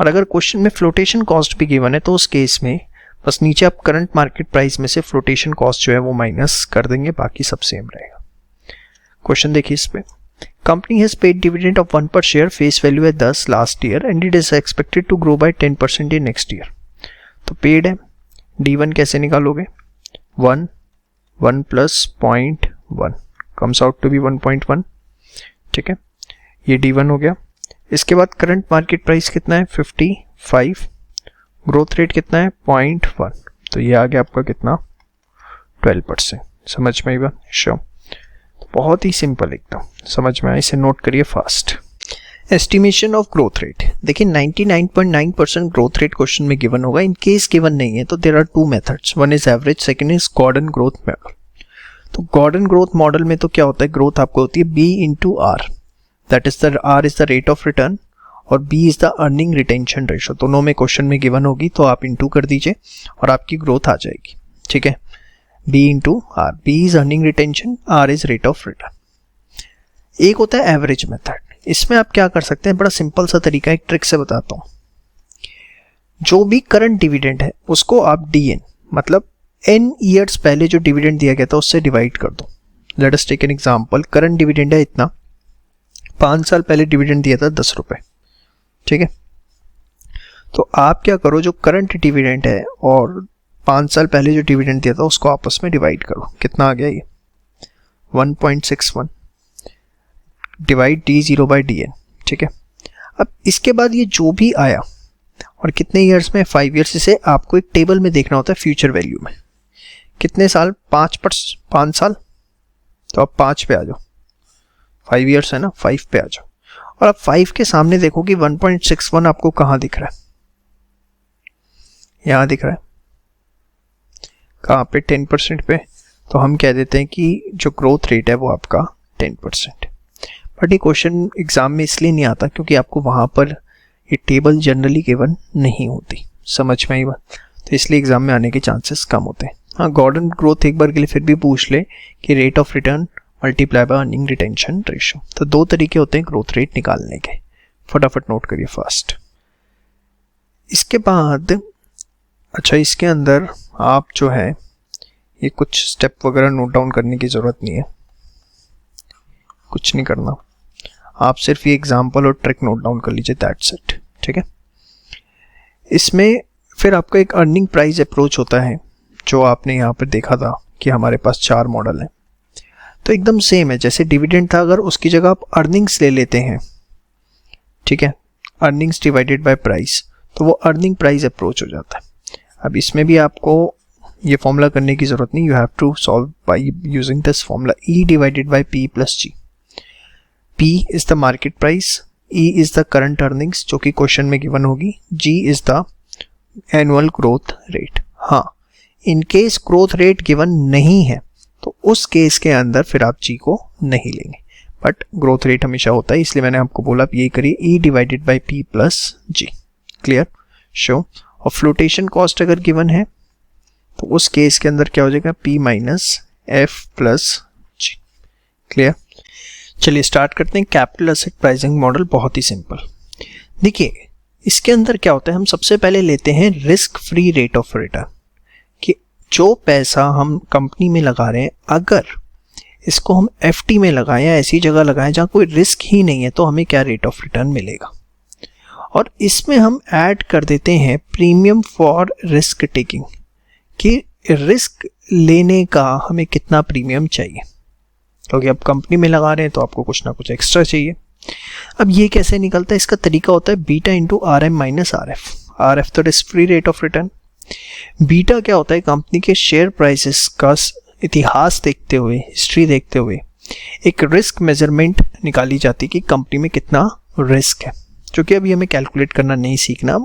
और अगर क्वेश्चन में फ्लोटेशन कॉस्ट भी गिवन है तो उस केस में बस नीचे आप करंट मार्केट प्राइस में से फ्लोटेशन कॉस्ट जो है वो माइनस कर देंगे, बाकी सब सेम रहेगा। क्वेश्चन देखिए इस पे, company has paid dividend of 1 per share, face value है 10 last year and it is expected to grow by 10% in next year. तो पेड है, D1 कैसे निकालोगे? 1 plus 0.1 comes out to be 1.1, ठीक है, ये D1 हो गया। इसके बाद करंट मार्केट प्राइस कितना है? 55, ग्रोथ रेट कितना है? 0.1, तो ये आ गया आपका कितना? 12%। समझ में आई बात? श्योर, बहुत ही सिंपल एकदम, समझ में आया, इसे नोट करिए fast. Estimation of growth rate, देखिए 99.9% ग्रोथ रेट क्वेश्चन में गिवन होगा। इन केस गिवन नहीं है तो there are two methods, one is average, second is Gordon growth model. तो गॉर्डन ग्रोथ मॉडल में तो क्या होता है, ग्रोथ आपको होती है B into R, that is the R is the rate of return और B is the earning retention ratio. दोनों में क्वेश्चन में गिवन होगी तो आप इंटू कर दीजिए और आपकी ग्रोथ आ जाएगी, ठीक है। B into R, B is earning retention, R is rate of return. एक होता है एवरेज मेथड, इसमें आप क्या कर सकते हैं, बड़ा सिंपल सा तरीका, एक ट्रिक से बताता हूँ। जो भी करंट डिविडेंड है उसको आप DN मतलब n ईयर्स पहले जो डिविडेंड दिया गया था उससे डिवाइड कर दो। Let us take an example, current dividend है इतना, 5 साल पहले डिविडेंड दिया था 10 रुपए, ठीक है। तो आप क्या करो, जो करंट डिविडेंड है और 5 साल पहले जो डिविडेंड दिया था उसको आपस में डिवाइड करो। कितना आ गया ये? 1.61 डिवाइड D0 बाई DN, ठीक है। अब इसके बाद ये जो भी आया और कितने ईयर्स में? 5 ईयर्स। इसे आपको एक टेबल में देखना होता है फ्यूचर वैल्यू में। कितने साल? 5 साल, तो आप 5 पे आ जाओ, 5 ईयर्स है ना, 5 पे आ जाओ। और आप 5 के सामने देखो कि 1.61 आपको कहाँ दिख रहा है? यहाँ दिख रहा है। कहाँ पे? 10% पे। तो हम कह देते हैं कि जो ग्रोथ रेट है वो आपका 10%। बट ये क्वेश्चन एग्जाम में इसलिए नहीं आता क्योंकि आपको वहाँ पर ये टेबल जनरली गिवन नहीं होती, समझ में आई बात? तो इसलिए एग्जाम में आने के चांसेस कम होते हैं। हाँ, गॉर्डन ग्रोथ एक बार के लिए फिर भी पूछ ले कि rate of return multiply by earning retention ratio. तो 2 तरीके होते हैं ग्रोथ रेट निकालने के, फटाफट नोट करिए फास्ट। इसके बाद अच्छा, इसके अंदर आप जो है ये कुछ स्टेप वगैरह नोट डाउन करने की ज़रूरत नहीं है, कुछ नहीं करना, आप सिर्फ ये एग्जाम्पल और ट्रिक नोट डाउन कर लीजिए, दैट्स इट, ठीक है। इसमें फिर आपका एक अर्निंग प्राइस अप्रोच होता है जो आपने यहाँ पर देखा था कि हमारे पास 4 मॉडल हैं। तो एकदम सेम है, जैसे डिविडेंड था अगर उसकी जगह आप अर्निंग्स ले लेते हैं, ठीक है, अर्निंग्स डिवाइडेड बाय प्राइस, तो वो अर्निंग प्राइस अप्रोच हो जाता है। अब इसमें भी आपको ये फॉर्मूला करने की जरूरत नहीं, you have to solve by using this formula, E divided by P plus G। P is the market price, E is the current earnings जो कि क्वेश्चन में गिवन होगी, G is the annual growth rate. हाँ, in case growth rate given नहीं है तो उस case के अंदर फिर आप G को नहीं लेंगे, बट ग्रोथ रेट हमेशा होता है, इसलिए मैंने आपको बोला यही करिए, E divided by P plus G। Clear? Show. और फ्लोटेशन कॉस्ट अगर गिवन है तो उस केस के अंदर क्या हो जाएगा? P minus F plus G। Clear? चलिए स्टार्ट करते हैं। कैपिटल एसेट प्राइसिंग मॉडल बहुत ही सिंपल। देखिए इसके अंदर क्या होता है, हम सबसे पहले लेते हैं risk free rate of return, कि जो पैसा हम कंपनी में लगा रहे हैं अगर इसको हम FD में लगाएं या ऐसी जगह लगाएं जहाँ कोई रिस्क ही नहीं है तो हमें क्या रेट ऑफ रिटर्न मिलेगा। और इसमें हम ऐड कर देते हैं प्रीमियम फॉर रिस्क टेकिंग, कि रिस्क लेने का हमें कितना प्रीमियम चाहिए, क्योंकि अब कंपनी में लगा रहे हैं तो आपको कुछ ना कुछ एक्स्ट्रा चाहिए। अब ये कैसे निकलता है? इसका तरीका होता है beta into RM minus RF तो risk free rate of return. Beta क्या होता है? कंपनी के शेयर प्राइसेस का इतिहास देखते हुए, हिस्ट्री देखते हुए एक रिस्क मेजरमेंट निकाली जाती है कि कंपनी में कितना रिस्क है, जो कि अभी हमें कैलकुलेट करना नहीं सीखना,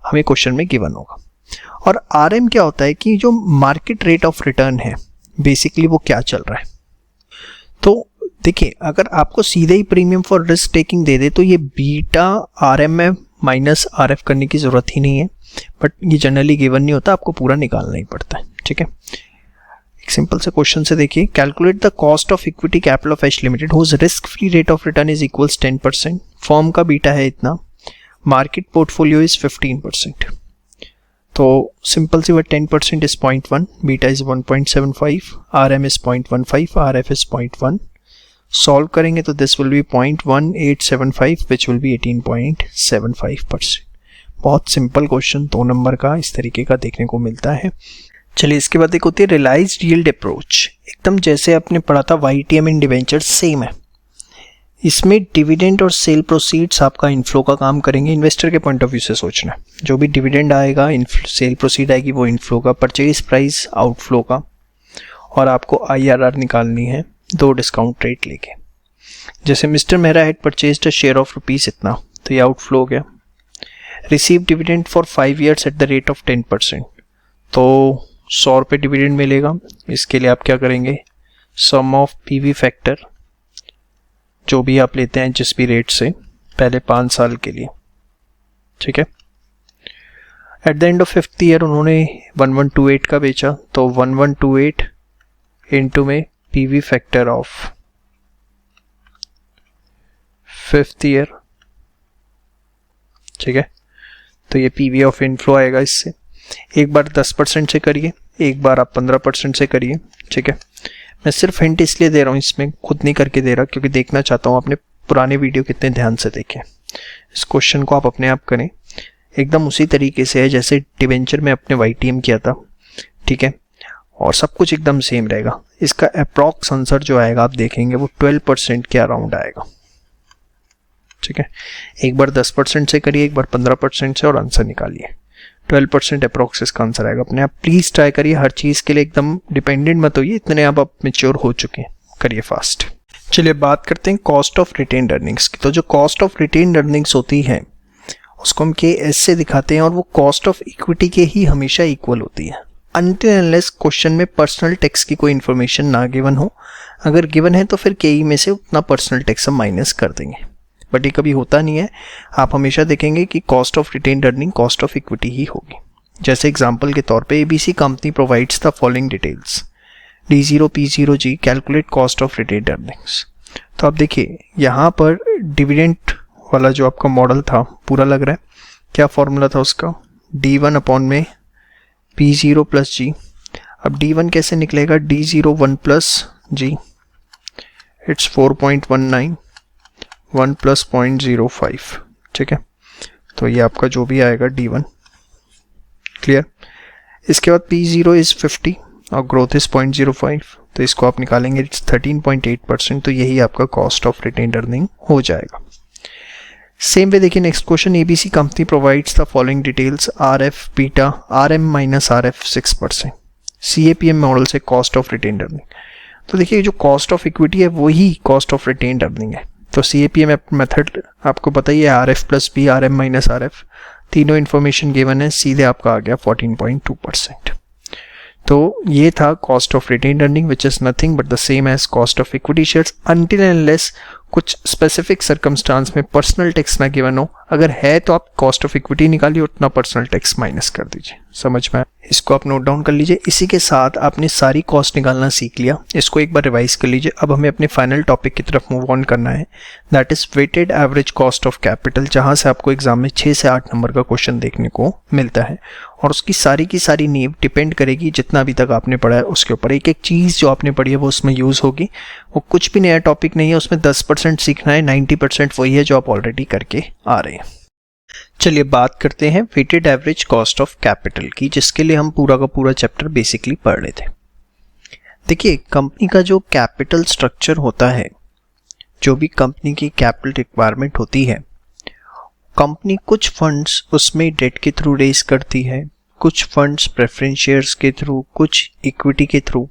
हमें क्वेश्चन में गिवन होगा। और RM क्या होता है कि जो मार्केट रेट ऑफ रिटर्न है बेसिकली वो क्या चल रहा है। तो देखिए अगर आपको सीधे ही प्रीमियम फॉर रिस्क टेकिंग दे दे तो ये बीटा RM में माइनस RF करने की ज़रूरत ही नहीं है, बट ये जनरली गिवन नहीं होता, आपको पूरा निकालना ही पड़ता है, ठीक है। एक सिंपल से क्वेश्चन से देखिए, calculate the cost of equity capital of H limited whose risk free rate of return is equals 10%, firm का बीटा है इतना, मार्केट पोर्टफोलियो इज 15%। तो सिंपल सी बात, 10% is 0.1, beta is 1.75, RM is 0.15, RF is 0.1, solve करेंगे तो this will be 0.1875 which will be 18.75%। बहुत simple question 2 number का इस तरीके का देखने को मिलता है। चलिए इसके बाद एक होती है रियलाइज्ड यील्ड अप्रोच, एकदम जैसे आपने पढ़ा था YTM इन डिवेंचर सेम है। इसमें डिविडेंड और सेल प्रोसीड्स आपका इनफ्लो का काम करेंगे। इन्वेस्टर के पॉइंट ऑफ व्यू से सोचना है, जो भी डिविडेंड आएगा, सेल प्रोसीड आएगी, वो इनफ्लो का, परचेज प्राइस आउटफ्लो का, और आपको IRR निकालनी है 2 डिस्काउंट रेट लेके। जैसे mister Mehra had purchased a share of rupees इतना, तो ये आउटफ्लो हो गया। Receive dividend for 5 years eight the rate of 10%, तो 100 रुपये डिविडेंड मिलेगा। इसके लिए आप क्या करेंगे, सम ऑफ PV फैक्टर जो भी आप लेते हैं जिस भी रेट से, पहले 5 साल के लिए, ठीक है। At the end of 5th year उन्होंने 1128 का बेचा, तो 1128 इंटू में PV factor of 5th year, ठीक है। तो ये PV ऑफ इनफ्लो आएगा इससे। एक बार 10% से करिए, एक बार आप 15% से करिए, ठीक है। मैं सिर्फ हिंट इसलिए दे रहा हूँ, इसमें खुद नहीं करके दे रहा, क्योंकि देखना चाहता हूँ आपने पुराने वीडियो कितने ध्यान से देखें। इस क्वेश्चन को आप अपने आप करें, एकदम उसी तरीके से है जैसे डिवेंचर में अपने YTM किया था, ठीक है, और सब कुछ एकदम सेम रहेगा। इसका अप्रॉक्स आंसर जो आएगा आप देखेंगे वो 12% के अराउंड आएगा, ठीक है। एक बार 10% से करिए, एक बार 15% से, और आंसर निकालिए। 12% अप्रॉक्स इसका आंसर आएगा। अपने आप प्लीज ट्राई करिए, हर चीज़ के लिए एकदम डिपेंडेंट मत होइए, इतने आप मेच्योर हो चुके हैं, करिए फास्ट। चलिए बात करते हैं कॉस्ट ऑफ रिटेन्ड अर्निंग्स की। तो जो कॉस्ट ऑफ रिटेन्ड अर्निंग्स होती है उसको हम KS से दिखाते हैं, और वो कॉस्ट ऑफ इक्विटी के ही हमेशा इक्वल होती है, अनटिल अनलेस क्वेश्चन में पर्सनल टैक्स की कोई इन्फॉर्मेशन ना गिवन हो। अगर गिवन है तो फिर KE में से उतना पर्सनल टैक्स हम माइनस कर देंगे, बट ये कभी होता नहीं है। आप हमेशा देखेंगे कि cost of retained earning cost of equity ही होगी। जैसे एग्जांपल के तौर पे ABC company provides the following details, D0 P0G calculate cost of retained earnings. तो आप देखिए यहाँ पर डिविडेंड वाला जो आपका मॉडल था पूरा लग रहा है। क्या फॉर्मूला था उसका, D1 अपॉन में P0 प्लस G। अब D1 कैसे निकलेगा, D0 1 plus G, it's 4.19, 1 plus 0.05, ठीक है। तो ये आपका जो भी आएगा D1, क्लियर। इसके बाद P0 इज 50 और ग्रोथ इज 0.05, तो इसको आप निकालेंगे, इट्स 13.8%, तो यही आपका कॉस्ट ऑफ रिटेन्ड अर्निंग हो जाएगा। सेम वे देखिए next question, ABC company provides the following details, RF beta RM minus RF 6%, CAPM model से कॉस्ट ऑफ रिटेन्ड अर्निंग। तो देखिए जो कॉस्ट ऑफ इक्विटी है वही कॉस्ट ऑफ रिटेन्ड अर्निंग है। तो CAPM मेथड आपको पता ही है, RF plus B, RM minus RF, तीनों इन्फॉर्मेशन गिवन है, सीधे आपका आ गया 14.2%। तो ये था cost of retained earning which is nothing but the same as cost of equity shares until and unless कुछ स्पेसिफिक सर्कमस्टांस में पर्सनल टैक्स ना गिवन हो। अगर है तो आप कॉस्ट ऑफ इक्विटी निकालिए, उतना पर्सनल टैक्स माइनस कर दीजिए। समझ में, इसको आप नोट डाउन कर लीजिए। इसी के साथ आपने सारी कॉस्ट निकालना सीख लिया, इसको एक बार रिवाइज कर लीजिए। अब हमें अपने फाइनल टॉपिक की तरफ मूव ऑन करना है, that is weighted average cost of capital, जहां से आपको एग्जाम में 6 से 8 नंबर का क्वेश्चन देखने को मिलता है और उसकी सारी की सारी नींव डिपेंड करेगी जितना अभी तक आपने पढ़ा है उसके ऊपर। एक एक चीज़ जो आपने पढ़ी है वो उसमें यूज़ होगी। वो कुछ भी नया टॉपिक नहीं है, उसमें 10% सीखना है, 90% वही है जो आप ऑलरेडी करके आ रहे हैं। चलिए बात करते हैं weighted average cost of capital की, जिसके लिए हम पूरा का पूरा चैप्टर बेसिकली पढ़ रहे थे। देखिए कंपनी का जो कैपिटल स्ट्रक्चर होता है, जो भी कंपनी की कैपिटल रिक्वायरमेंट होती है, कंपनी कुछ फंड्स उसमें डेट के थ्रू रेज करती है, कुछ फंड्स प्रेफरेंस शेयर्स के थ्रू, कुछ इक्विटी के थ्रू,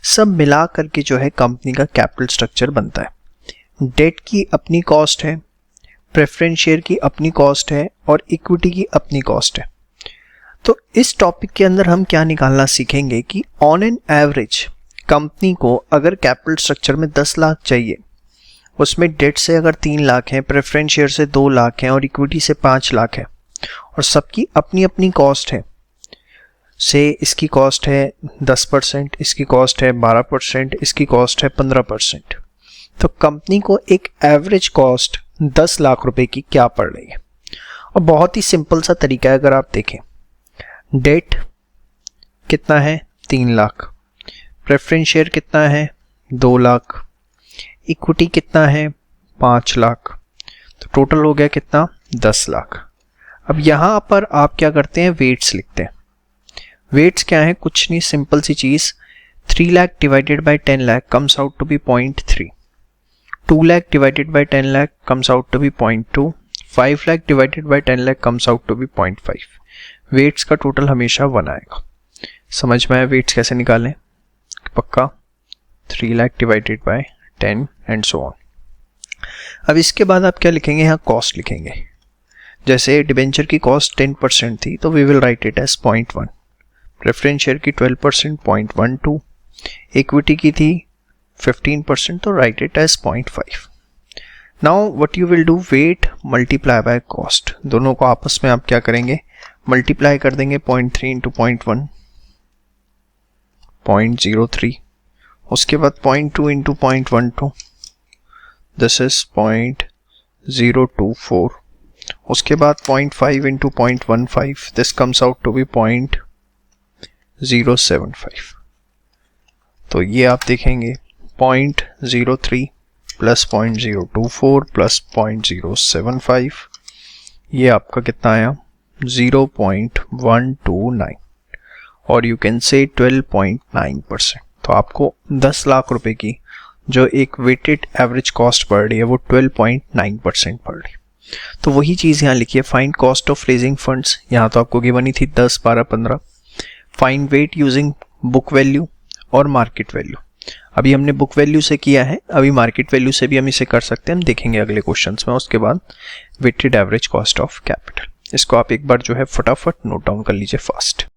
सब मिला करके जो है कंपनी का कैपिटल स्ट्रक्चर बनता है। डेट की अपनी कॉस्ट है, प्रेफरेंस शेयर की अपनी कॉस्ट है और इक्विटी की अपनी कॉस्ट है। तो इस टॉपिक के अंदर हम क्या निकालना सीखेंगे कि ऑन एन एवरेज कंपनी को अगर कैपिटल स्ट्रक्चर में 10 लाख चाहिए, उसमें डेट से अगर 3 लाख है, प्रेफरेंस शेयर से 2 लाख है और इक्विटी से 5 लाख है और सबकी अपनी अपनी कॉस्ट है, से इसकी कॉस्ट है 10%, इसकी कॉस्ट है 12%, इसकी कॉस्ट है 15%, तो कंपनी को एक एवरेज कॉस्ट 10 लाख रुपए की क्या पड़ रही है। और बहुत ही सिंपल सा तरीका है, अगर आप देखें डेट कितना है 3 लाख, प्रेफरेंस शेयर कितना है 2 लाख, इक्विटी कितना है 5 लाख, तो टोटल हो गया कितना 10 लाख। अब यहाँ पर आप क्या करते हैं, वेट्स लिखते हैं। वेट्स क्या है, कुछ नहीं, सिंपल सी चीज़, 3 lakh divided by 10 lakh comes out to be 0.3, 2 lakh divided by 10 lakh comes out to be 0.2, 5 lakh divided by 10 lakh comes out to be 0.5। Weights का टोटल हमेशा 1 आएगा। समझ में आया वेट्स कैसे निकालें, पक्का 3 lakh divided by 10 and so on. अब इसके बाद आप क्या लिखेंगे, यहाँ कॉस्ट लिखेंगे। जैसे डिबेंचर की कॉस्ट 10% थी तो we will write it as 0.1, preference share की 12% 0.12, इक्विटी की थी 15% तो write it as 0.5। Now what you will do, weight multiply by cost, दोनों को आपस में आप क्या करेंगे, मल्टीप्लाई कर देंगे। 0.3 इंटू 0.1 0.03, उसके बाद 0.2 इंटू 0.12 दिस इज 0.024, उसके बाद 0.5 into 0.15 this comes out to be 0.075। तो ये आप देखेंगे 0.03 प्लस 0.024 प्लस 0.075, ये आपका कितना आया 0.129 और यू कैन से 12.9%। तो आपको 10 लाख रुपए की जो एक वेटेड एवरेज कॉस्ट पड़ रही है वो 12.9% पड़ रही है। तो वही चीज़ यहाँ लिखिए, find cost of raising funds, यहाँ तो आपको गिवन ही थी 10, 12, 15। Find wait using book value और मार्केट वैल्यू। अभी हमने बुक वैल्यू से किया है, अभी मार्केट वैल्यू से भी हम इसे कर सकते हैं, हम देखेंगे अगले क्वेश्चंस में। उसके बाद weighted average cost of capital, इसको आप एक बार जो है फटाफट नोट डाउन कर लीजिए फास्ट।